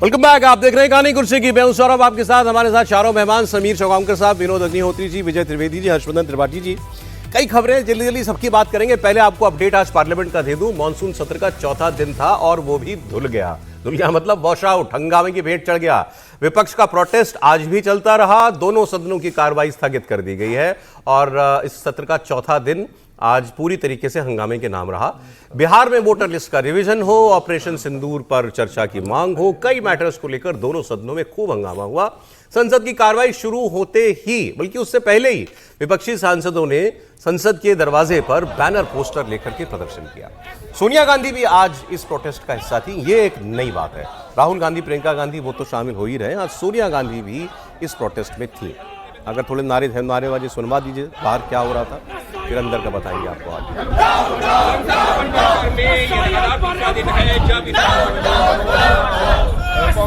Welcome back. आप देख रहे हैं कहानी कुर्सी की। मैं हूं सौरभ, आपके साथ हमारे साथ चारों मेहमान समीर चौगांवकर साहब, विनोद अग्निहोत्री जी, विजय त्रिवेदी जी, हर्षवर्धन त्रिपाठी जी। कई खबरें जल्दी जल्दी सबकी बात करेंगे। पहले आपको अपडेट आज पार्लियामेंट का दे दूं। मॉनसून सत्र का चौथा दिन था और वो भी धुल गया मतलब वॉश आउट, हंगामे की भेंट चढ़ गया। विपक्ष का प्रोटेस्ट आज भी चलता रहा। दोनों सदनों की कार्रवाई स्थगित कर दी गई है और इस सत्र का चौथा दिन आज पूरी तरीके से हंगामे के नाम रहा। बिहार में वोटर लिस्ट का रिवीजन हो, ऑपरेशन सिंदूर पर चर्चा की मांग हो, कई मैटर्स को लेकर दोनों सदनों में खूब हंगामा हुआ। संसद की कार्रवाई शुरू होते ही, बल्कि उससे पहले ही, विपक्षी सांसदों ने संसद के दरवाजे पर बैनर पोस्टर लेकर के प्रदर्शन किया। सोनिया गांधी भी आज इस प्रोटेस्ट का हिस्सा थी। ये एक नई बात है। राहुल गांधी, प्रियंका गांधी वो तो शामिल हो ही रहे, आज सोनिया गांधी भी इस प्रोटेस्ट में थी। अगर थोड़े नारेबाजी सुनवा दीजिए, बाहर क्या हो रहा था, फिर अंदर का बताएंगे आपको आज।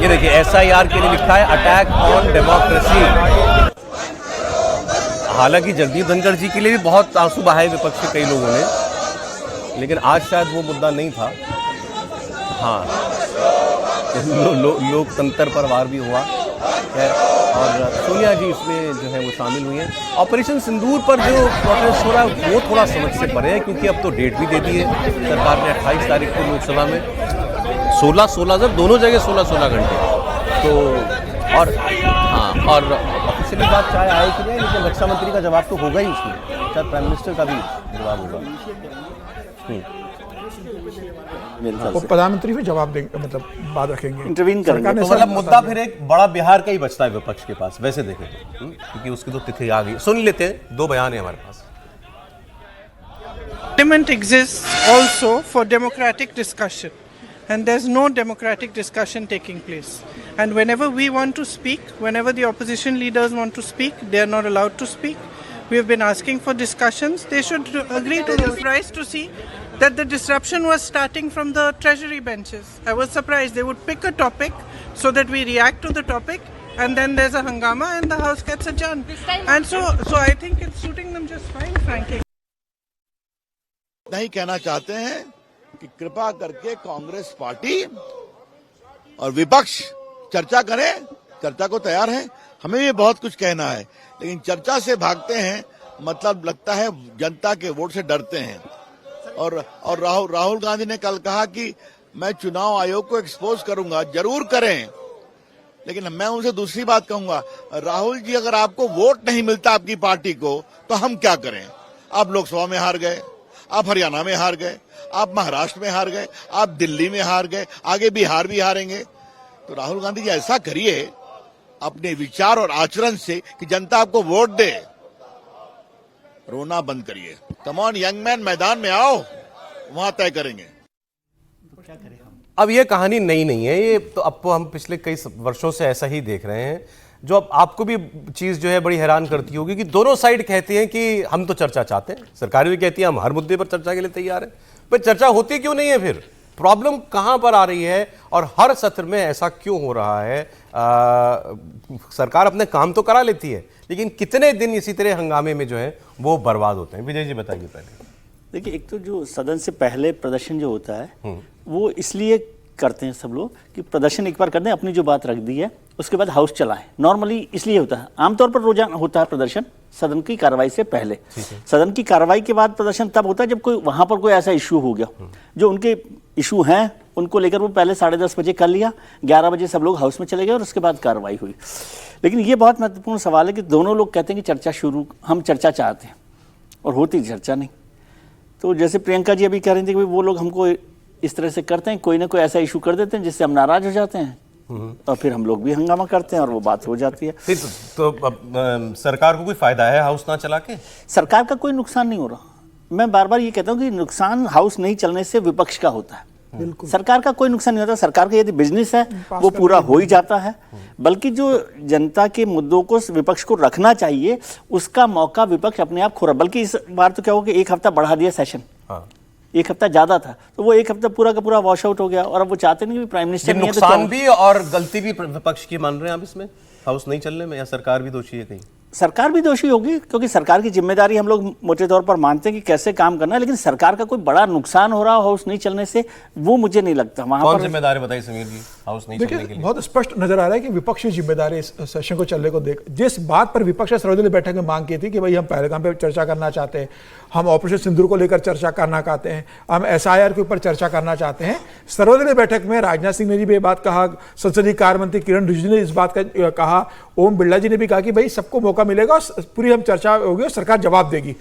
ये देखिए, SIR के लिए लिखा है अटैक ऑन डेमोक्रेसी। हालांकि जगदीप धनखड़ जी के लिए भी बहुत आंसू बहाए विपक्ष के कई लोगों ने, लेकिन आज शायद वो मुद्दा नहीं था। हाँ, लोकतंत्र पर वार भी हुआ है और सोनिया जी इसमें जो है वो शामिल हुई हैं। ऑपरेशन सिंदूर पर जो प्रोटेस्ट हो रहा है वो थोड़ा समझ से परे है, क्योंकि अब तो डेट भी दे दी है सरकार ने 28 तारीख को लोकसभा में 16 जब दोनों जगह 16 घंटे तो। और हाँ, और ऑफिशियली बात चाहे आए कि नहीं, लेकिन रक्षा मंत्री का जवाब तो होगा ही उसमें, शायद प्राइम मिनिस्टर का भी जवाब होगा। वो प्रधानमंत्री भी जवाब देंगे, मतलब बात रखेंगे, इंटरवीन करेंगे। तो मतलब मुद्दा फिर एक बड़ा बिहार का ही बचता है विपक्ष के पास, वैसे देखें तो, क्योंकि उसकी तो तिथि आ गई। सुन लेते हैं, दो बयान है हमारे पास। Parliament exists also for democratic discussion, and there's no democratic discussion taking place. And whenever we want to speak, whenever the opposition leaders want to speak, they are not allowed to speak. We have been asking for discussions. They should agree to this. Surprised to see that the disruption was starting from the treasury benches. I was surprised. They would pick a topic so that we react to the topic, and then there's a hangama and the house gets adjourned. And so I think it's suiting them just fine, frankly. नहीं कहना चाहते हैं कि कृपा करके Congress party और विपक्ष चर्चा करें। चर्चा को तैयार है, हमें भी बहुत कुछ कहना है, लेकिन चर्चा से भागते हैं, मतलब लगता है जनता के वोट से डरते हैं। और राहुल गांधी ने कल कहा कि मैं चुनाव आयोग को एक्सपोज करूंगा। जरूर करें, लेकिन मैं उनसे दूसरी बात कहूंगा, राहुल जी अगर आपको वोट नहीं मिलता आपकी पार्टी को तो हम क्या करें? आप लोकसभा में हार गए, आप हरियाणा में हार गए, आप महाराष्ट्र में हार गए, आप दिल्ली में हार गए, आगे बिहार भी हारेंगे। तो राहुल गांधी जी ऐसा करिए अपने विचार और आचरण से कि जनता आपको वोट दे। रोना बंद करिए। कम ऑन यंग मैन, मैदान में आओ, वहां तय करेंगे। अब ये कहानी नई नहीं है, ये तो अब हम पिछले कई वर्षों से ऐसा ही देख रहे हैं। जो अब आपको भी चीज जो है बड़ी हैरान करती होगी कि दोनों साइड कहते हैं कि हम तो चर्चा चाहते हैं, सरकार भी कहती है हम हर मुद्दे पर चर्चा के लिए तैयार है, पर चर्चा होती क्यों नहीं है? फिर प्रॉब्लम कहां पर आ रही है और हर सत्र में ऐसा क्यों हो रहा है? सरकार अपने काम तो करा लेती है, लेकिन कितने दिन इसी तरह हंगामे में जो है वो बर्बाद होते हैं? विजय जी बताइए पहले। देखिए, एक तो जो सदन से पहले प्रदर्शन जो होता है वो इसलिए करते हैं सब लोग कि प्रदर्शन एक बार कर दें, अपनी जो बात रख दी है उसके बाद हाउस चलाएं। नॉर्मली इसलिए होता है, आमतौर पर रोजाना होता है प्रदर्शन सदन की कार्रवाई से पहले। सदन की कार्रवाई के बाद प्रदर्शन तब होता है जब कोई वहां पर कोई ऐसा इशू हो गया, जो उनके इशू हैं उनको लेकर वो पहले 10:30 बजे कर लिया, 11 बजे सब लोग हाउस में चले गए और उसके बाद कार्रवाई हुई। लेकिन ये बहुत महत्वपूर्ण सवाल है कि दोनों लोग कहते हैं कि चर्चा शुरू, हम चर्चा चाहते हैं और होती चर्चा नहीं। तो जैसे प्रियंका जी अभी कह रही थी कि वो लोग हमको इस तरह से करते हैं, कोई ना कोई ऐसा इशू कर देते हैं जिससे हम नाराज हो जाते हैं और फिर हम लोग भी हंगामा करते हैं और वो बात हो जाती है। फिर तो सरकार को कोई फायदा है हाउस ना चला के? सरकार का कोई नुकसान नहीं हो रहा। मैं बार बार ये कहता हूँ कि नुकसान हाउस नहीं चलने से विपक्ष का होता है, सरकार का कोई नुकसान नहीं होता। सरकार का यदि बिजनेस है वो पूरा हो ही जाता है, बल्कि जो जनता के मुद्दों को विपक्ष को रखना चाहिए उसका मौका विपक्ष अपने आप खो रहा। बल्कि इस बार तो क्या हो कि एक हफ्ता बढ़ा दिया सेशन, एक हफ्ता ज्यादा था तो वो एक हफ्ता पूरा का पूरा वॉश आउट हो गया। और अब वो चाहते नहीं कि प्राइम मिनिस्टर नुकसान भी और गलती भी विपक्ष की मान रहे हैं आप इसमें, हाउस नहीं चलने में, या सरकार भी दोषी है कहीं? सरकार भी दोषी होगी, क्योंकि सरकार की जिम्मेदारी हम लोग मोटे तौर पर मानते हैं कि कैसे काम करना है, लेकिन सरकार का कोई बड़ा नुकसान हो रहा हो हाउस नहीं चलने से, वो मुझे नहीं लगता वहां कौन पर। जिम्मेदारी बताइए समीर जी हाउस नहीं चलने के देखिए लिए? बहुत स्पष्ट नजर आ रहा है कि विपक्षी जिम्मेदारी इस सेशन को चलने को देख, जिस बात पर विपक्ष ने सर्वदलीय बैठक में मांग की थी कि भाई हम पहलगाम पे चर्चा करना चाहते हैं, हम ऑपरेशन सिंदूर को लेकर चर्चा करना चाहते हैं, हम SIR के ऊपर चर्चा करना चाहते हैं। सर्वदलीय बैठक में राजनाथ सिंह ने भी ये बात कहा, संसदीय कार्य मंत्री किरण रिजिजू ने इस बात का कहा, ओम बिरला जी ने भी कहा कि भाई सबको मौका मिलेगा और पूरी हम चर्चा होगी और सरकार जवाब देगी।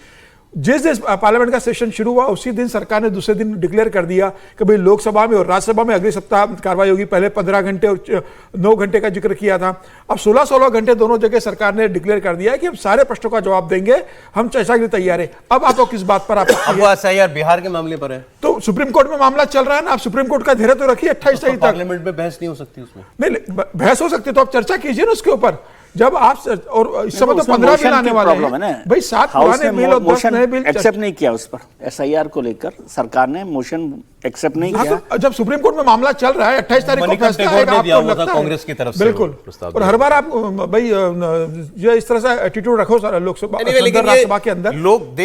जिस दिन पार्लियामेंट का सेशन शुरू हुआ उसी दिन सरकार ने दूसरे दिन डिक्लेयर कर दिया कि भाई लोकसभा में और राज्यसभा में अगले सप्ताह कार्रवाई होगी। पहले 15 घंटे और 9 घंटे का जिक्र किया था, अब 16-16 घंटे दोनों जगह सरकार ने डिक्लेयर कर दिया है कि हम सारे प्रश्नों का जवाब देंगे, हम चर्चा के लिए तैयार है। अब आपको किस बात पर अब वो SIR बिहार के मामले पर है, तो सुप्रीम कोर्ट में मामला चल रहा है ना, आप सुप्रीम कोर्ट का धैर्य तो रखिए 28 तारीख तक। पार्लियामेंट में बहस नहीं हो सकती उसमें? नहीं, बहस हो सकती है तो आप चर्चा कीजिए ना उसके ऊपर। जब आप और इस समय तो 15 बिल आने वाले हैं भाई, 7 पुराने बिल और 10 नए बिल एक्सेप्ट नहीं किया उस पर। SIR को लेकर सरकार ने मोशन एक्सेप्ट नहीं किया। तो जब सुप्रीम कोर्ट में मामला चल रहा है 28 तारीख को फैसला आएगा, आपको लगता है कांग्रेस की तरफ से बिल्कुल। और हर बार आप भाई ये इस तरह से एटीट्यूड रखो लोकसभा राज्यसभा के अंदर, लोग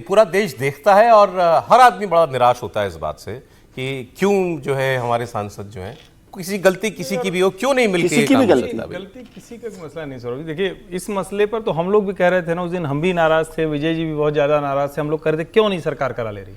पूरा देश देखता है और हर आदमी बड़ा निराश होता है इस बात से कि क्यों जो है हमारे सांसद जो है किसी गलती किसी की भी हो, क्यों नहीं मिलती किसी की भी गलती किसी का भी मसला नहीं सर। देखिए इस मसले पर तो हम लोग भी कह रहे थे ना उस दिन, हम भी नाराज थे, विजय जी भी बहुत ज्यादा नाराज थे। हम लोग कह रहे थे क्यों नहीं सरकार करा ले रही,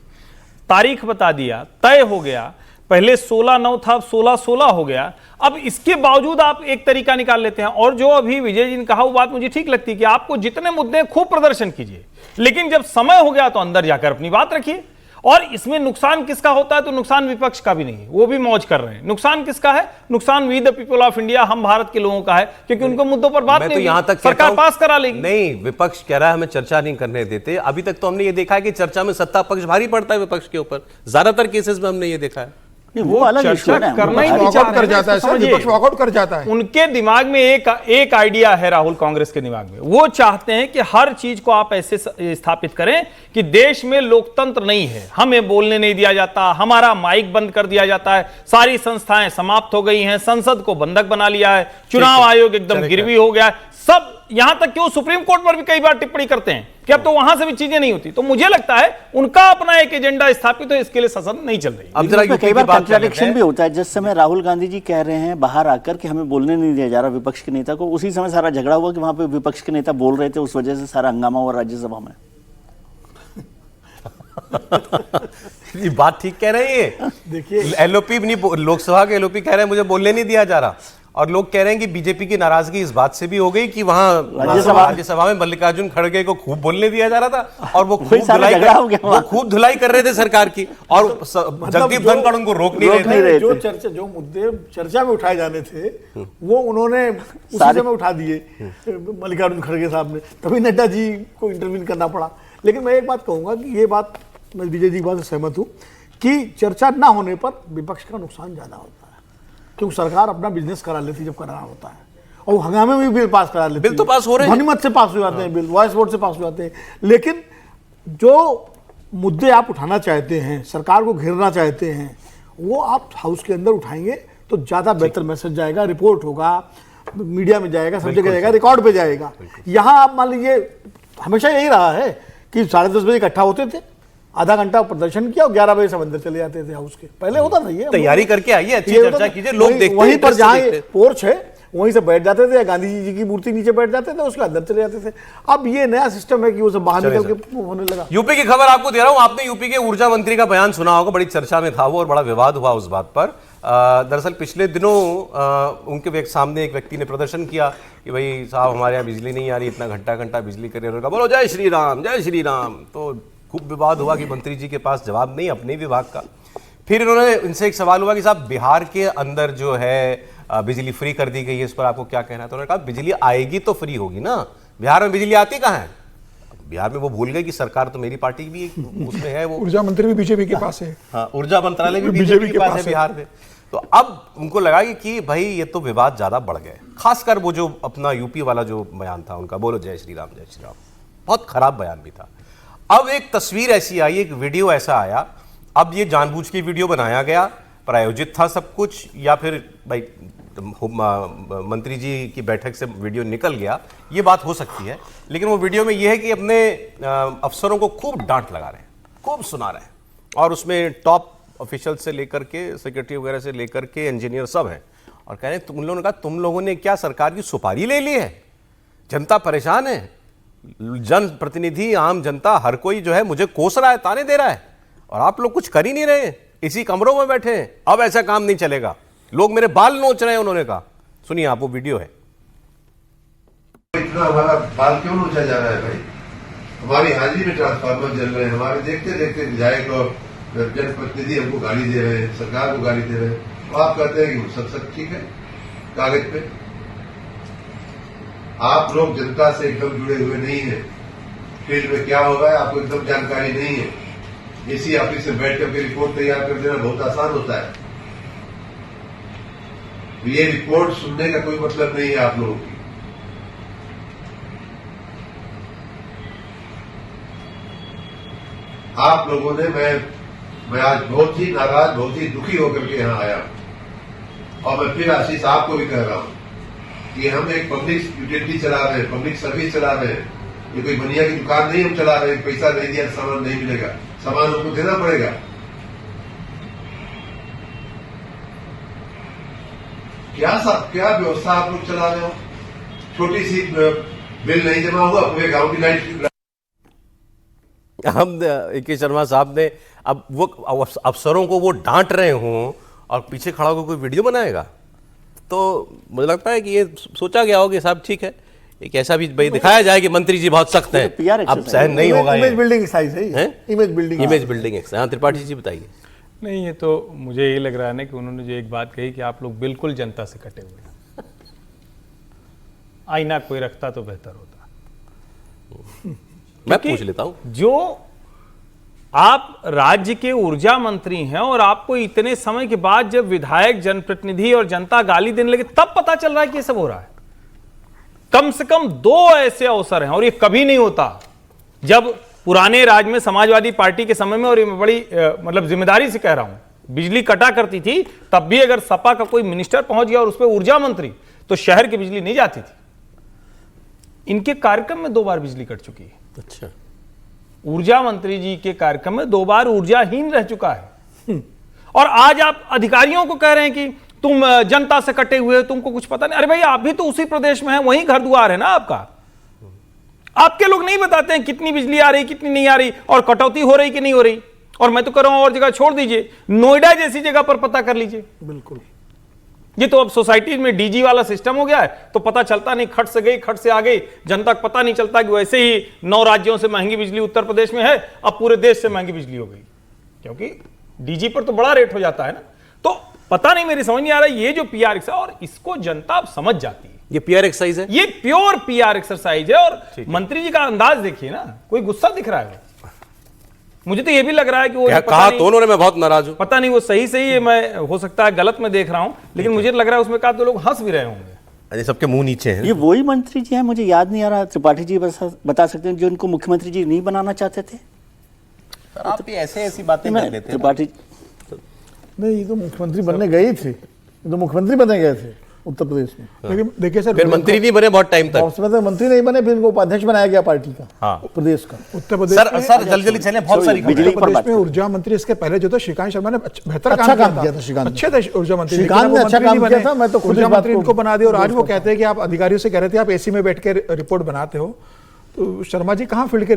तारीख बता दिया, तय हो गया, पहले 16/9 था, अब 16/16 हो गया। अब इसके बावजूद आप एक तरीका निकाल लेते हैं। और जो अभी विजय जी ने कहा वो बात मुझे ठीक लगती है कि आपको जितने मुद्दे खूब प्रदर्शन कीजिए, लेकिन जब समय हो गया तो अंदर जाकर अपनी बात रखिए। और इसमें नुकसान किसका होता है? तो नुकसान विपक्ष का भी नहीं है, वो भी मौज कर रहे हैं। नुकसान किसका है? नुकसान we the people of India, हम भारत के लोगों का है, क्योंकि उनको मुद्दों पर बात नहीं, यहां तक सरकार पास करा लेगी। नहीं, विपक्ष कह रहा है हमें चर्चा नहीं करने देते। अभी तक तो हमने ये देखा है कि चर्चा में सत्ता पक्ष भारी पड़ता है विपक्ष के ऊपर, ज्यादातर केसेस में हमने ये देखा है। वो अलग इशू है ना, करना ही नहीं वॉकआउट कर जाता है सर, विपक्ष वॉकआउट कर जाता है। उनके दिमाग में एक आइडिया है, राहुल कांग्रेस के दिमाग में, वो चाहते हैं कि हर चीज को आप ऐसे स्थापित करें कि देश में लोकतंत्र नहीं है, हमें बोलने नहीं दिया जाता, हमारा माइक बंद कर दिया जाता है, सारी संस्थाएं समाप्त हो गई हैं, संसद को बंधक बना लिया है, चुनाव आयोग एकदम गिरवी हो गया है। सब यहां तक कि वो सुप्रीम कोर्ट पर भी कई बार टिप्पणी करते हैं कि अब तो वहां से भी चीजें नहीं होती। तो मुझे लगता है उनका अपना एक एजेंडा स्थापित है, इसके लिए सदन नहीं चल रही। अब जरा कई बार कंट्राडिक्शन भी होता है। जिस समय राहुल गांधी जी कह रहे हैं बाहर आकर कि हमें बोलने नहीं दिया जा रहा विपक्ष के नेता को, उसी समय सारा झगड़ा हुआ कि वहां पे विपक्ष के नेता बोल रहे थे, उस वजह से सारा हंगामा हुआ राज्यसभा में। ये बात ठीक कह रहे हैं। देखिए LOP नहीं, लोकसभा के LOP कह रहे हैं मुझे बोलने नहीं दिया जा रहा, और लोग कह रहे हैं कि बीजेपी की नाराजगी इस बात से भी हो गई कि वहां राज्यसभा में मल्लिकार्जुन खड़गे को खूब बोलने दिया जा रहा था और वो खूब धुलाई कर रहे थे सरकार की, और जगदीप धनखड़ उनको रोक नहीं रहे थे। जो मुद्दे चर्चा में उठाए जाने थे वो उन्होंने उसी समय उठा दिए मल्लिकार्जुन खड़गे साहब ने, तभी नड्डा जी को इंटरवीन करना पड़ा। लेकिन मैं एक बात कहूंगा कि ये बात, मैं विजय जी की बात से सहमत हूँ कि चर्चा ना होने पर विपक्ष का नुकसान ज्यादा होता है, क्योंकि सरकार अपना बिजनेस करा लेती जब कराना होता है, और हंगामे में भी बिल पास करा लेती है। बिल तो पास हो रहे हैं, ध्वनिमत से पास हो जाते हैं बिल, वॉइस वोट से पास हो जाते हैं। लेकिन जो मुद्दे आप उठाना चाहते हैं, सरकार को घेरना चाहते हैं, वो आप हाउस के अंदर उठाएंगे तो ज्यादा बेहतर मैसेज जाएगा, रिपोर्ट होगा, मीडिया में जाएगा, सब जगह जाएगा, रिकॉर्ड पे जाएगा। यहाँ आप मान लीजिए हमेशा यही रहा है कि 10:30 बजे इकट्ठा होते थे, आधा घंटा प्रदर्शन किया और 11 बजे से अंदर चले जाते थे हाउस के। पहले होता था ये, तैयारी करके आइए, अच्छी चर्चा कीजिए, लोग देखते हैं। वहीं पर जहाँ पोर्च है वहीं से बैठ जाते थे, गांधी जी की मूर्ति नीचे बैठ जाते थे, उसके अंदर चले जाते थे। अब ये नया सिस्टम है कि वो सब बाहर निकल के होने लगा। यूपी की खबर आपको दे रहा हूं। आपने यूपी के ऊर्जा मंत्री का बयान सुना होगा, बड़ी चर्चा में था वो और बड़ा विवाद हुआ उस बात पर। दरअसल पिछले दिनों उनके सामने एक व्यक्ति ने प्रदर्शन किया कि भाई साहब हमारे यहाँ बिजली नहीं आ रही, इतना घंटा घंटा बिजली करे, उन्होंने कहा बोलो जय श्री राम जय श्री राम। तो खूब विवाद हुआ कि मंत्री जी के पास जवाब नहीं अपने विभाग का। फिर इन्होंने इनसे एक सवाल हुआ कि साहब बिहार के अंदर जो है बिजली फ्री कर दी गई है, इस पर आपको क्या कहना है? तो उन्होंने कहा बिजली आएगी तो फ्री होगी ना, बिहार में बिजली आती कहाँ है? बिहार में वो भूल गए कि सरकार तो मेरी पार्टी भी उसमें है, वो ऊर्जा मंत्री भी बीजेपी के पास है। हाँ, ऊर्जा मंत्रालय भी बीजेपी के पास है बिहार में। तो अब उनको लगा कि भाई ये तो विवाद ज्यादा बढ़ गए, खासकर वो जो अपना यूपी वाला जो बयान था उनका, बोलो जय श्री राम बहुत खराब बयान भी था। अब एक तस्वीर ऐसी आई, एक वीडियो ऐसा आया, अब ये जानबूझ के वीडियो बनाया गया, प्रायोजित था सब कुछ, या फिर भाई मंत्री जी की बैठक से वीडियो निकल गया, ये बात हो सकती है। लेकिन वो वीडियो में ये है कि अपने अफसरों को खूब डांट लगा रहे हैं, खूब सुना रहे हैं, और उसमें टॉप ऑफिशियल से लेकर के सेक्रेटरी वगैरह से लेकर के इंजीनियर सब हैं, और कह रहे हैं तुम लोगों ने कहा तुम लोगों ने क्या सरकार की सुपारी ले ली है? जनता परेशान है, जन प्रतिनिधि आम जनता हर कोई जो है मुझे कोस रहा है, ताने दे रहा है, और आप लोग कुछ कर ही नहीं रहे, इसी कमरों में बैठे हैं। अब ऐसा काम नहीं चलेगा, लोग मेरे बाल नोच रहे हैं, उन्होंने कहा। सुनिए आप, वो वीडियो है। इतना हमारा बाल क्यों नोचा जा रहा है भाई? हमारी हाजिरी में ट्रांसफार्मर जल रहे हैं, हमारे देखते देखते विधायक और जनप्रतिनिधि हमको गाली दे रहे हैं, सरकार को गाली दे रहे हैं, तो आप कहते हैं कि सब ठीक है कागज पे। आप लोग जनता से एकदम जुड़े हुए नहीं है, फील्ड में क्या होगा आपको एकदम जानकारी नहीं है। इसी ऑफिस में बैठ करके रिपोर्ट तैयार कर देना बहुत आसान होता है। ये रिपोर्ट सुनने का कोई मतलब नहीं है आप लोगों की। आप लोगों ने मैं आज बहुत ही नाराज, बहुत ही दुखी होकर के यहाँ आया, और मैं फिर आशीष आपको भी कह रहा हूं कि हम एक पब्लिक यूटिलिटी चला रहे हैं, पब्लिक सर्विस चला रहे हैं। ये कोई बनिया की दुकान नहीं हम चला रहे हैं, पैसा नहीं दिया सामान नहीं मिलेगा, सामान हमको देना पड़ेगा। क्या व्यवस्था आप लोग चला रहे हो? छोटी सी बिल नहीं जमा हुआ, पूरे गांव की लाइट। हम ए.के. शर्मा साहब ने अब वो अफसरों को वो डांट रहे हों और पीछे खड़ा होकर कोई वीडियो बनाएगा, तो मुझे लगता है कि ये सोचा गया हो कि साहब ठीक है, एक ऐसा भी भाई दिखाया जाए कि मंत्री जी बहुत सख्त हैं, अब सहन नहीं होगा। इमेज बिल्डिंग एक्सरसाइज है, इमेज बिल्डिंग एक्सरसाइज। हाँ, त्रिपाठी जी बताइए। नहीं, ये तो मुझे ये लग रहा है ना कि उन्होंने जो एक बात कही कि आप लोग बिल्कुल जनता से कटे हुए हैं, आईना कोई रखता तो बेहतर होता। मैं पूछ लेता हूं, जो आप राज्य के ऊर्जा मंत्री हैं और आपको इतने समय के बाद जब विधायक, जनप्रतिनिधि और जनता गाली देने लगे, तब पता चल रहा है कि ये सब हो रहा है। कम से कम 2 ऐसे अवसर हैं, और ये कभी नहीं होता। जब पुराने राज में समाजवादी पार्टी के समय में, और ये बड़ी मतलब जिम्मेदारी से कह रहा हूं, बिजली कटा करती थी, तब भी अगर सपा का कोई मिनिस्टर पहुंच गया और उस पर ऊर्जा मंत्री, तो शहर की बिजली नहीं जाती थी। इनके कार्यक्रम में 2 बार बिजली कट चुकी है। अच्छा, ऊर्जा मंत्री जी के कार्यक्रम में 2 बार ऊर्जाहीन रह चुका है। और आज आप अधिकारियों को कह रहे हैं कि तुम जनता से कटे हुए हो, तुमको कुछ पता नहीं। अरे भाई, आप भी तो उसी प्रदेश में हैं, वहीं घर द्वार है ना आपका। आपके लोग नहीं बताते हैं कितनी बिजली आ रही, कितनी नहीं आ रही, और कटौती हो रही कि नहीं हो रही। और मैं तो कह रहा हूं और जगह छोड़ दीजिए, नोएडा जैसी जगह पर पता कर लीजिए। बिल्कुल, ये तो अब सोसाइटी में डीजी वाला सिस्टम हो गया है, तो पता चलता नहीं, खट से गई, खट से आ गई, जनता को पता नहीं चलता कि वैसे ही 9 राज्यों से महंगी बिजली उत्तर प्रदेश में है, अब पूरे देश से महंगी बिजली हो गई, क्योंकि डीजी पर तो बड़ा रेट हो जाता है ना। तो पता नहीं, मेरी समझ नहीं आ रहा है ये जो पीआर एक्सरसाइज, और इसको जनता अब समझ जाती है, ये पीआर एक्सरसाइज है, ये प्योर पीआर एक्सरसाइज है। और मंत्री जी का अंदाज देखिए ना, कोई गुस्सा दिख रहा है। मुझे तो ये भी लग रहा है कि वो कहा तो उन्होंने मैं बहुत नाराज हूं, पता नहीं वो सही है, मैं हो सकता है गलत में देख रहा हूं, लेकिन मुझे लग रहा है उसमें कहा तो लोग हंस भी रहे होंगे। अरे सबके मुंह नीचे हैं। ये वही मंत्री जी हैं, मुझे याद नहीं आ रहा, त्रिपाठी जी बता सकते हैं, जो इनको मुख्यमंत्री जी नहीं बनाना चाहते थे। आप भी ऐसी बातें कह लेते हैं। त्रिपाठी नहीं, ये तो मुख्यमंत्री बनने गए थे, ये तो मुख्यमंत्री बने गए थे उत्तर प्रदेश में। लेकिन देखिए सर, फिर मंत्री नहीं बने बहुत टाइम तक, मंत्री नहीं बने, फिर इनको उपाध्यक्ष बनाया गया पार्टी का, हाँ, प्रदेश का। उत्तर प्रदेश सर जल्दी चले, बहुत सारी बिजली उत्तर प्रदेश में ऊर्जा मंत्री इसके पहले जो था श्रीकांत शर्मा ने बेहतर अच्छा काम किया था। श्रीकांत अच्छे थे ऊर्जा मंत्री, श्रीकांत ने अच्छा काम किया था। मैं तो खुद ऊर्जा इस बात मंत्री को इनको बना दिया, और आज वो कहते हैं कि आप अधिकारियों से कह रहे थे आप एसी में बैठ के रिपोर्ट बनाते हो। तो शर्मा जी कहाँ फील्ड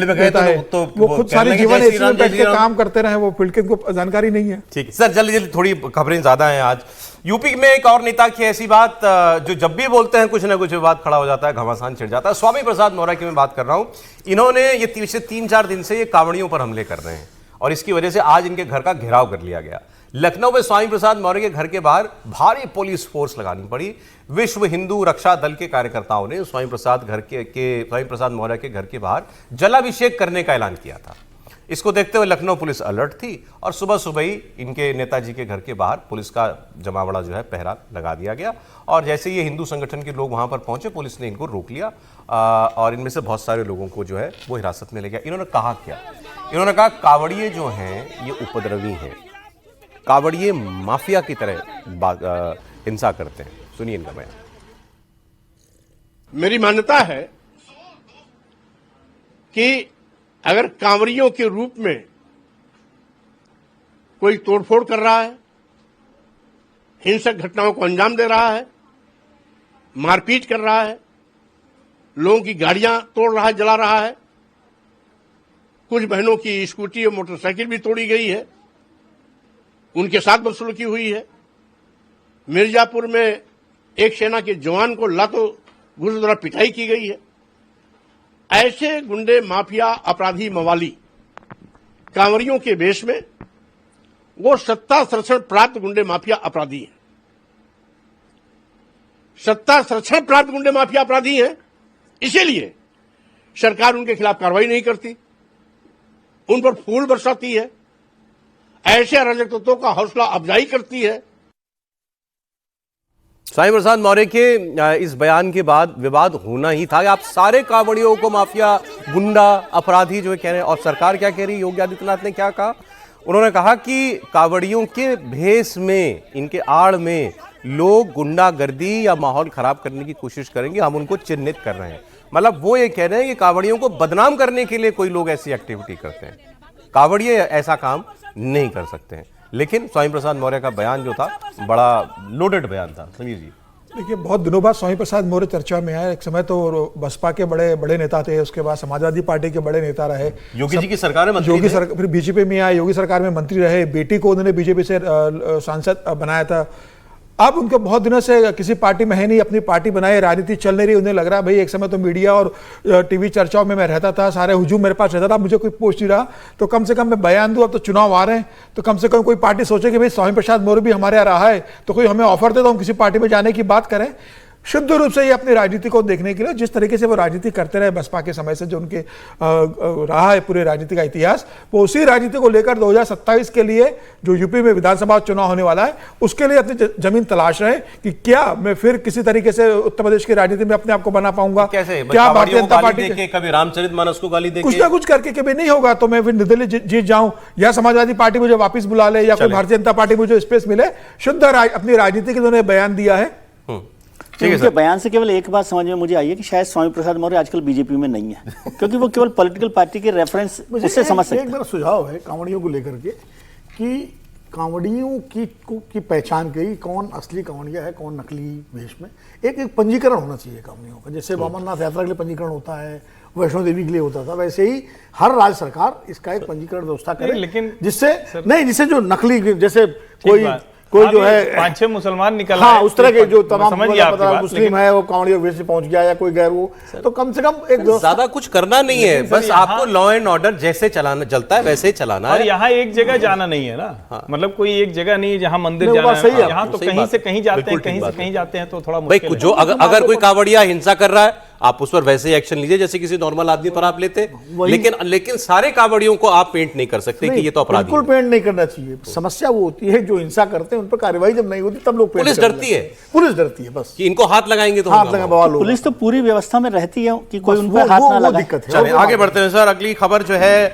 में गए तो वो खुद सारे जीवन एसी में बैठ के काम करते रहे, वो फील्ड की इनको जानकारी नहीं है। ठीक है सर, जल्दी थोड़ी खबरें ज्यादा हैं आज। यूपी में एक और नेता की ऐसी बात जो जब भी बोलते हैं कुछ ना कुछ विवाद खड़ा हो जाता है, घमासान छिड़ जाता है। स्वामी प्रसाद मौर्य की मैं बात कर रहा हूं। इन्होंने ये 3-4 दिन से ये कांवड़ियों पर हमले कर रहे हैं, और इसकी वजह से आज इनके घर का घेराव कर लिया गया। लखनऊ में स्वामी प्रसाद मौर्य के घर के बाहर भारी पुलिस फोर्स लगानी पड़ी। विश्व हिंदू रक्षा दल के कार्यकर्ताओं ने स्वामी प्रसाद मौर्य के घर के बाहर जलाभिषेक करने का ऐलान किया था। इसको देखते हुए लखनऊ पुलिस अलर्ट थी, और सुबह सुबह ही इनके नेताजी के घर के बाहर पुलिस का जमावड़ा जो है पहरा लगा दिया गया। और जैसे ये हिंदू संगठन के लोग वहां पर पहुंचे, पुलिस ने इनको रोक लिया, और इनमें से बहुत सारे लोगों को जो है वो हिरासत में ले गया। इन्होंने कहा क्या? इन्होंने कहा कांवड़िए जो हैं ये उपद्रवी हैं, कावड़िए माफिया की तरह हिंसा करते हैं। सुनिए इनका बयान। मेरी मान्यता है कि अगर कांवरियों के रूप में कोई तोड़फोड़ कर रहा है, हिंसक घटनाओं को अंजाम दे रहा है, मारपीट कर रहा है, लोगों की गाड़ियां तोड़ रहा है, जला रहा है, कुछ बहनों की स्कूटी और मोटरसाइकिल भी तोड़ी गई है, उनके साथ बदसलूकी हुई है। मिर्जापुर में एक सेना के जवान को लातों घूस द्वारा पिटाई की गई है। ऐसे गुंडे माफिया अपराधी मवाली कांवरियों के वेश में वो सत्ता संरक्षण प्राप्त गुंडे माफिया अपराधी हैं। सत्ता संरक्षण प्राप्त गुंडे माफिया अपराधी हैं, इसीलिए सरकार उनके खिलाफ कार्रवाई नहीं करती, उन पर फूल बरसाती है, ऐसे अराजक तत्वों का हौसला अफजाई करती है। स्वामी प्रसाद मौर्य के इस बयान के बाद विवाद होना ही था। आप सारे कांवड़ियों को माफिया, गुंडा, अपराधी जो है कह रहे हैं, और सरकार क्या कह रही है? योगी आदित्यनाथ ने क्या कहा? उन्होंने कहा कि कांवड़ियों के भेष में, इनके आड़ में लोग गुंडागर्दी या माहौल खराब करने की कोशिश करेंगे, हम उनको चिन्हित कर रहे हैं। मतलब वो ये कह रहे हैं कि कांवड़ियों को बदनाम करने के लिए कोई लोग ऐसी एक्टिविटी करते हैं। कांवड़िए ऐसा काम नहीं कर सकते हैं। लेकिन स्वामी प्रसाद मौर्य का बयान जो था बड़ा लोडेड बयान था। समीर जी, देखिए, बहुत दिनों बाद स्वामी प्रसाद मौर्य चर्चा में आए। एक समय तो बसपा के बड़े बड़े नेता थे, उसके बाद समाजवादी पार्टी के बड़े नेता रहे, योगी जी की सरकार में मंत्री थे। फिर बीजेपी में आए, योगी सरकार में मंत्री रहे, बेटी को उन्होंने बीजेपी से सांसद बनाया था। अब उनको बहुत दिनों से किसी पार्टी में है नहीं, अपनी पार्टी बनाए, राजनीति चल नहीं रही। उन्हें लग रहा भाई एक समय तो मीडिया और टीवी चर्चाओं में मैं रहता था, सारे हुजूम मेरे पास रहता था, मुझे कोई पोस्ट नहीं रहा, तो कम से कम मैं बयान दूं। अब तो चुनाव आ रहे हैं, तो कम से कम कोई पार्टी सोचे कि भाई स्वामी प्रसाद मौर्य भी हमारे यहाँ रहा है, तो कोई हमें ऑफर दे तो हम किसी पार्टी में जाने की बात करें। शुद्ध रूप से ये अपनी राजनीति को देखने के लिए, जिस तरीके से वो राजनीति करते रहे बसपा के समय से, जो उनके रहा है पूरे राजनीति का इतिहास, वो उसी राजनीति को लेकर 2027 के लिए जो यूपी में विधानसभा चुनाव होने वाला है, उसके लिए अपनी जमीन तलाश रहे कि क्या मैं फिर किसी तरीके से उत्तर प्रदेश की राजनीति में अपने आप को बना पाऊंगा। कैसे? क्या भारतीय जनता पार्टी के कभी रामचरितमानस को गाली देके कुछ ना कुछ करके कभी नहीं होगा तो मैं फिर निर्दलीय जीत जाऊं, या समाजवादी पार्टी मुझे वापस बुला ले, या कोई भारतीय जनता पार्टी मुझे स्पेस मिले। शुद्ध अपनी राजनीति के उन्होंने बयान दिया है। उनके बयान से केवल एक बात समझ में मुझे आई है कि शायद स्वामी प्रसाद मौर्य आजकल बीजेपी में नहीं है, क्योंकि वो केवल पॉलिटिकल पार्टी के रेफरेंस उससे समझ सकते हैं। एक मेरा सुझाव है कांवड़ियों को लेकर के कि कांवड़ियों की पहचान की, कौन असली कांवड़िया है, कौन नकली वेश में, एक पंजीकरण होना चाहिए कांवड़ियों का। जैसे अमरनाथ यात्रा के लिए पंजीकरण होता है, वैष्णो देवी के लिए होता था, वैसे ही हर राज्य सरकार इसका एक पंजीकरण व्यवस्था करे, लेकिन जिससे जो नकली, जैसे कोई जो है 5-6 मुसलमान निकल, हाँ, उस तरह के जो तमाम मुस्लिम है वो कांवड़ियों वेश से पहुंच गया, या कोई गैर, वो तो कम से कम एक ज्यादा कुछ करना नहीं है, बस आपको लॉ एंड ऑर्डर जैसे चलाना चलता है वैसे ही चलाना है। और यहाँ एक जगह जाना नहीं है ना, मतलब कोई एक जगह नहीं है जहाँ मंदिर जाना है। यहाँ तो कहीं से कहीं जाते हैं, कहीं से कहीं जाते हैं, तो थोड़ा मुश्किल है। जो अगर कोई कांवड़िया हिंसा कर रहा है, आप उस पर वैसे ही एक्शन लीजिए जैसे किसी नॉर्मल आदमी पर आप लेते। लेकिन सारे कांवड़ियों को आप पेंट नहीं कर सकते कि ये तो अपराधी। बिल्कुल पेंट नहीं करना चाहिए। समस्या वो होती है जो हिंसा करते हैं उन पर कार्रवाई जब नहीं होती तब लोग पेंट पुलिस डरती है। पुलिस डरती है बस कि इनको हाथ लगाएंगे तो हाथ लगा। पुलिस तो पूरी व्यवस्था में रहती है कि कोई उन पर हाथ ना लगाए। दिक्कत है। चलिए आगे बढ़ते हैं सर। अगली खबर जो है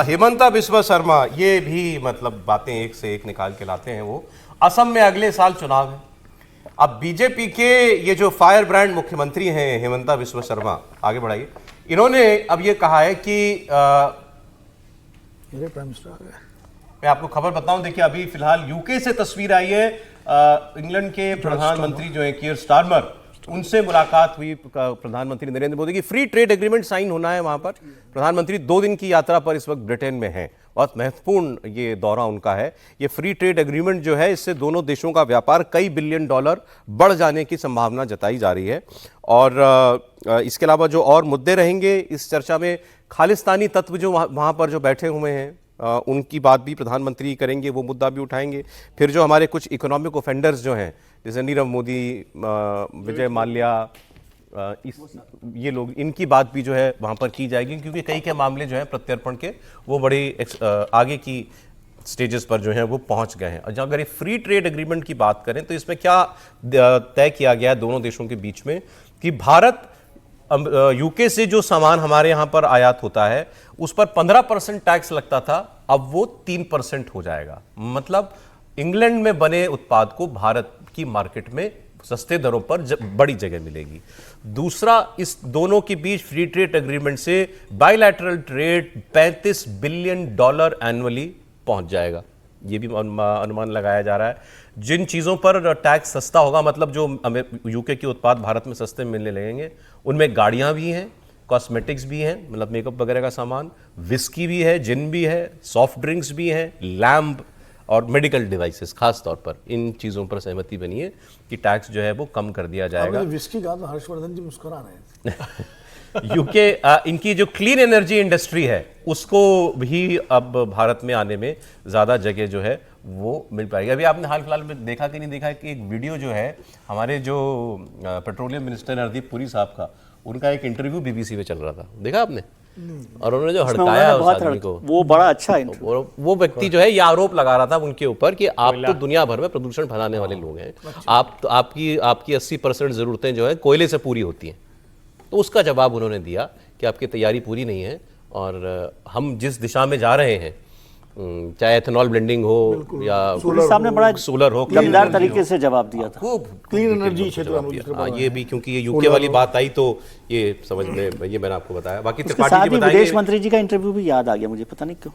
हेमंता बिस्वा शर्मा, ये भी मतलब बातें एक से एक निकाल के लाते हैं। वो असम में अगले साल चुनाव है। अब बीजेपी के ये जो फायर ब्रांड मुख्यमंत्री हैं हेमंता बिस्वा शर्मा, आगे बढ़ाइए, इन्होंने अब ये कहा है कि प्राइम मिनिस्टर आ गए। मैं आपको खबर बताऊं, देखिए अभी फिलहाल यूके से तस्वीर आई है। इंग्लैंड के प्रधानमंत्री जो है कियर स्टारमर, उनसे मुलाकात हुई प्रधानमंत्री नरेंद्र मोदी की। फ्री ट्रेड एग्रीमेंट साइन होना है वहां पर। प्रधानमंत्री 2 दिन की यात्रा पर इस वक्त ब्रिटेन में हैं। बहुत महत्वपूर्ण ये दौरा उनका है। ये फ्री ट्रेड एग्रीमेंट जो है, इससे दोनों देशों का व्यापार कई बिलियन डॉलर बढ़ जाने की संभावना जताई जा रही है। और इसके अलावा जो और मुद्दे रहेंगे इस चर्चा में, खालिस्तानी तत्व जो वहाँ पर जो बैठे हुए हैं उनकी बात भी प्रधानमंत्री करेंगे, वो मुद्दा भी उठाएंगे। फिर जो हमारे कुछ इकोनॉमिक ऑफेंडर्स जो हैं, जैसे नीरव मोदी, विजय माल्या, ये लोग, इनकी बात भी जो है वहाँ पर की जाएगी, क्योंकि कई के मामले जो हैं प्रत्यर्पण के वो बड़े आगे की स्टेजेस पर जो हैं वो पहुँच गए हैं। और अगर ये फ्री ट्रेड एग्रीमेंट की बात करें तो इसमें क्या तय किया गया है दोनों देशों के बीच में कि भारत यूके से जो सामान हमारे यहाँ पर आयात होता है उस पर 15% टैक्स लगता था, अब वो 3% हो जाएगा। मतलब इंग्लैंड में बने उत्पाद को भारत की मार्केट में सस्ते दरों पर बड़ी जगह मिलेगी। दूसरा, इस दोनों के बीच फ्री ट्रेड एग्रीमेंट से बायलैटरल ट्रेड $35 बिलियन एनुअली पहुंच जाएगा, ये भी अनुमान लगाया जा रहा है। जिन चीज़ों पर टैक्स सस्ता होगा, मतलब जो यूके के उत्पाद भारत में सस्ते मिलने लगेंगे, उनमें गाड़ियां भी हैं, कॉस्मेटिक्स भी हैं, मतलब मेकअप वगैरह का सामान, विस्की भी है, जिन भी है, सॉफ्ट ड्रिंक्स भी हैं, लैम्प और मेडिकल डिवाइसेस। खास तौर पर इन चीज़ों पर सहमति बनी है कि टैक्स जो है वो कम कर दिया जाएगा। विस्की कहा तो हर्षवर्धन जी मुस्कुरा रहे हैं। यूके इनकी जो क्लीन एनर्जी इंडस्ट्री है उसको भी अब भारत में आने में ज़्यादा जगह जो है वो मिल पाएगी। अभी आपने हाल फिलहाल में देखा कि नहीं देखा कि एक वीडियो जो है हमारे जो पेट्रोलियम मिनिस्टर हरदीप पुरी साहब का, उनका एक इंटरव्यू बीबीसी में चल रहा था, देखा आपने? और उन्होंने जो हड़काया उस आदमी को, वो बड़ा अच्छा है। वो व्यक्ति जो है ये आरोप लगा रहा था उनके ऊपर कि आप तो दुनिया भर में प्रदूषण फैलाने वाले लोग हैं, आपकी 80% जरूरतें जो है कोयले से पूरी होती हैं। तो उसका जवाब उन्होंने दिया कि आपकी तैयारी पूरी नहीं है और हम जिस दिशा में जा रहे हैं, चाहे एथेनॉल ब्लेंडिंग हो या साहब ने बड़ा सोलर हो, दमदार तरीके से जवाब दिया था। खूब क्लीन एनर्जी क्षेत्र ये भी क्योंकि ये यूके वाली बात आई तो ये समझ में, ये मैंने आपको बताया। बाकी त्रिपाठी जी बताएंगे। विदेश मंत्री जी का इंटरव्यू भी याद आ गया मुझे, पता नहीं क्यों।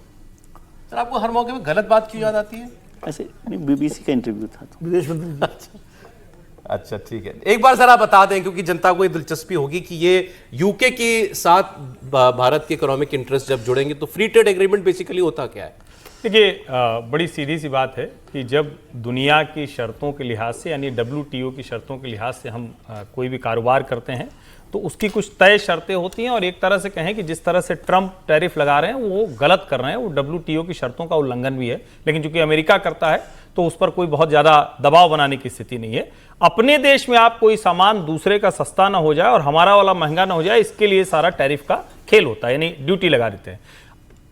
सर आपको हर मौके में गलत बात क्यों याद आती है? ऐसे नहीं, बीबीसी का इंटरव्यू था तो। विदेश मंत्री। अच्छा ठीक है, एक बार जरा बता दें क्योंकि जनता को ये दिलचस्पी होगी कि ये यूके के साथ भारत के इकोनॉमिक इंटरेस्ट जब जुड़ेंगे तो फ्री ट्रेड एग्रीमेंट बेसिकली होता क्या है? देखिए, बड़ी सीधी सी बात है कि जब दुनिया की शर्तों के लिहाज से, यानी WTO की शर्तों के लिहाज से हम कोई भी कारोबार करते हैं तो उसकी कुछ तय शर्तें होती हैं, और एक तरह से कहें कि जिस तरह से ट्रंप टैरिफ लगा रहे हैं वो गलत कर रहे हैं, वो WTO की शर्तों का उल्लंघन भी है। लेकिन चूंकि अमेरिका करता है तो उस पर कोई बहुत ज़्यादा दबाव बनाने की स्थिति नहीं है। अपने देश में आप कोई सामान दूसरे का सस्ता ना हो जाए और हमारा वाला महंगा ना हो जाए, इसके लिए सारा टैरिफ का खेल होता है, यानी ड्यूटी लगा देते हैं।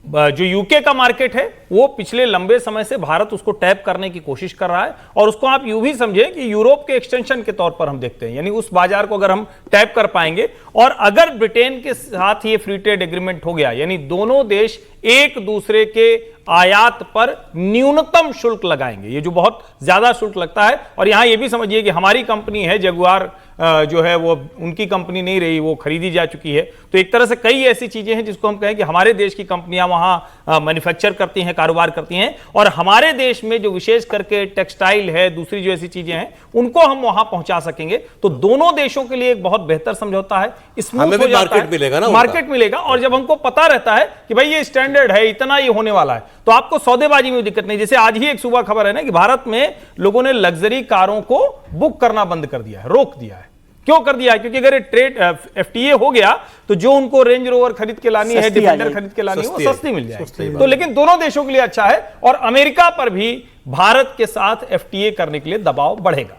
जो यूके का मार्केट है वो पिछले लंबे समय से भारत उसको टैप करने की कोशिश कर रहा है, और उसको आप यूं भी समझें कि यूरोप के एक्सटेंशन के तौर पर हम देखते हैं, यानी उस बाजार को अगर हम टैप कर पाएंगे, और अगर ब्रिटेन के साथ ये फ्री ट्रेड एग्रीमेंट हो गया, यानी दोनों देश एक दूसरे के आयात पर न्यूनतम शुल्क लगाएंगे, ये जो बहुत ज्यादा शुल्क लगता है, और यहां ये भी समझिए कि हमारी कंपनी है जगुआर जो है वो उनकी कंपनी नहीं रही, वो खरीदी जा चुकी है। तो एक तरह से कई ऐसी चीजें हैं जिसको हम कहें कि हमारे देश की कंपनियां वहां मैन्युफैक्चर करती हैं, कारोबार करती हैं, और हमारे देश में जो विशेष करके टेक्सटाइल है, दूसरी जो ऐसी चीजें हैं उनको हम वहां पहुंचा सकेंगे। तो दोनों देशों के लिए एक बहुत बेहतर समझौता है, हमें भी मार्केट मिलेगा ना, मार्केट मिलेगा। और जब हमको पता रहता है कि भाई ये स्टैंडर्ड है, इतना ये होने वाला है, तो आपको सौदेबाजी में दिक्कत नहीं। जैसे आज ही एक सुबह खबर है ना कि भारत में लोगों ने लग्जरी कारों को बुक करना बंद कर दिया है, रोक दिया है। क्यों कर दिया है? क्योंकि अगर ट्रेड FTA हो गया तो जो उनको रेंज रोवर खरीद के लानी है, डिफेंडर खरीद के लानी है, वो सस्ती मिल जाएगी। तो लेकिन दोनों देशों के लिए अच्छा है, और अमेरिका पर भी भारत के साथ FTA करने के लिए दबाव बढ़ेगा।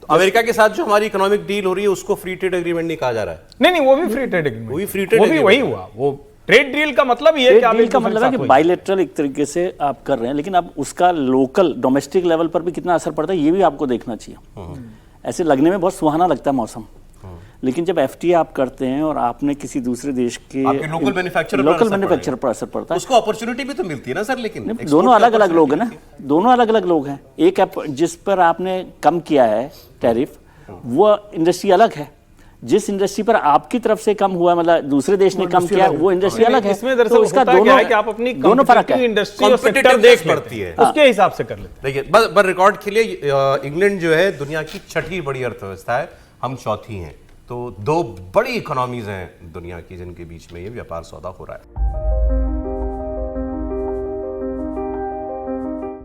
तो अमेरिका के साथ जो हमारी इकोनॉमिक डील हो रही है उसको फ्री ट्रेड एग्रीमेंट नहीं कहा जा रहा है? नहीं, वो भी फ्री ट्रेड एग्रीमेंट, वो भी फ्री ट्रेड, वो भी वही हुआ। वो ट्रेड डील का मतलब ये है कि आप डील का मतलब है कि बायलैटरल एक तरीके से आप कर रहे हैं, लेकिन अब उसका लोकल डोमेस्टिक लेवल पर भी कितना असर पड़ता है ये भी आपको देखना चाहिए। ऐसे लगने में बहुत सुहाना लगता है मौसम, लेकिन जब FTA आप करते हैं और आपने किसी दूसरे देश के लोकल मैन्युफैक्चरर पर असर पड़ता है, उसको अपॉर्चुनिटी भी तो मिलती है ना सर। लेकिन दोनों अलग अलग लोग हैं ना, दोनों अलग अलग लोग हैं। एक जिस पर आपने कम किया है टैरिफ, वो इंडस्ट्री अलग है। जिस इंडस्ट्री पर आपकी तरफ से कम हुआ, मतलब दूसरे देश ने कम किया, वो इंडस्ट्री अलग है। तो उसका दोनों है कि आप अपनी दोनों फर्क है, इंडस्ट्री और सेक्टर देख पड़ती है, उसके हिसाब से कर लेते हैं। देखिए, बस रिकॉर्ड के लिए इंग्लैंड जो है दुनिया की 6ठी बड़ी अर्थव्यवस्था है, हम 4थी हैं। तो 2 बड़ी इकोनॉमीज हैं दुनिया की जिनके बीच में ये व्यापार सौदा हो रहा है।